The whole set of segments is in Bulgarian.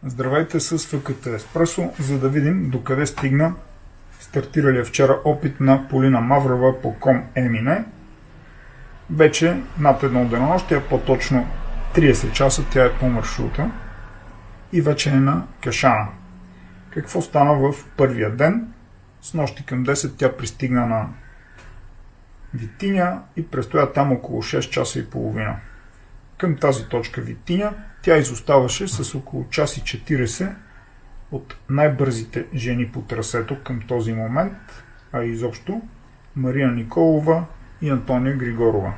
Здравейте с ФКТ Еспресо, за да видим докъде стигна стартиралия вчера опит на Полина Маврова по Ком Емине. Вече над едно денонощие, по-точно 30 часа тя е по маршрута и вече е на Кашана. Какво стана в първия ден? С нощи към 10 тя пристигна на Витиня и престоя там около 6 часа и половина. Към тази точка Витиня тя изоставаше с около час и 40 от най-бързите жени по трасето към този момент, а изобщо Мария Николова и Антония Григорова.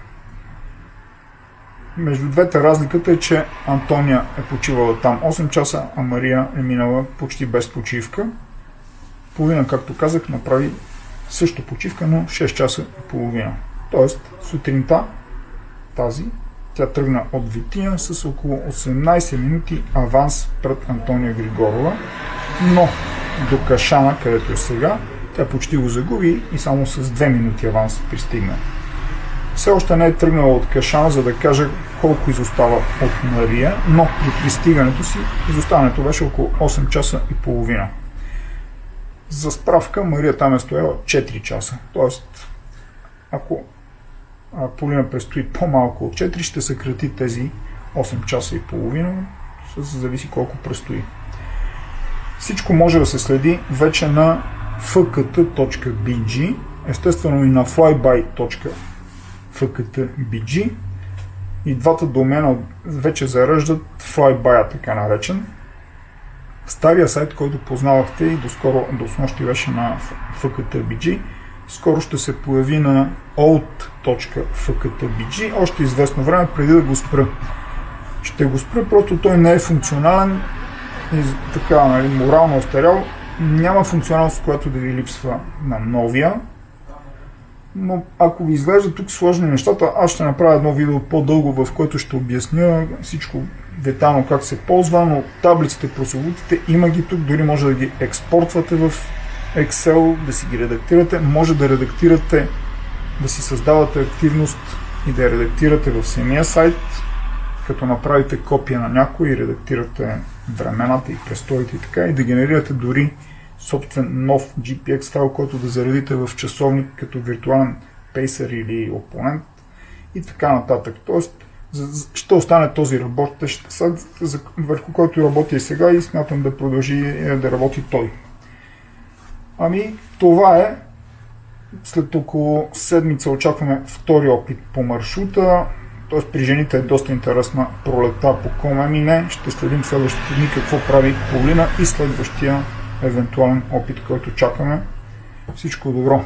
Между двете разликата е, че Антония е почивала там 8 часа, а Мария е минала почти без почивка. Полина, както казах, направи също почивка, но 6 часа и половина. Тоест, сутринта тя тръгна от Витиня с около 18 минути аванс пред Антония Григорова, но до Кашана, където е сега, тя почти го загуби и само с 2 минути аванс пристигна. Все още не е тръгнала от Кашана, за да каже колко изостава от Мария, но при пристигането си изоставането беше около 8 часа и половина. За справка, Мария там е стояла 4 часа. Тоест, ако Полина престои по-малко от 4, ще съкрати тези 8 часа и половина, зависи колко престои. Всичко може да се следи вече на fkt.bg, естествено и на flyby.fkt.bg. И двата домена вече зареждат Flyby, така наречен. Стария сайт, който познавахте и до снощи беше на fkt.bg, скоро ще се появи на old.fkt.bg, още известно време преди да го спра. Ще го спра, просто той не е функционален и така, морално остарял. Няма функционалност, която да ви липсва на новия. Но ако ви изглежда тук сложни нещата, аз ще направя едно видео по-дълго, в което ще обясня всичко детайлно как се ползва, но таблиците, прословутите, има ги тук, дори може да ги експортвате в Excel, да си ги редактирате, може да редактирате, да си създавате активност и да я редактирате в самия сайт, като направите копия на някой и редактирате времената и престоите и така, и да генерирате дори собствен нов GPX файл, който да заредите в часовник като виртуален пейсър или опонент и така нататък. Тоест, ще остане този работещ сайт, върху който работи и сега, и смятам да продължи да работи той. Това е. След около седмица очакваме втори опит по маршрута. Т.е. при жените е доста интересна пролета по Ком Емине. Ще следим следващите дни какво прави Полина и следващия евентуален опит, който чакаме. Всичко добро!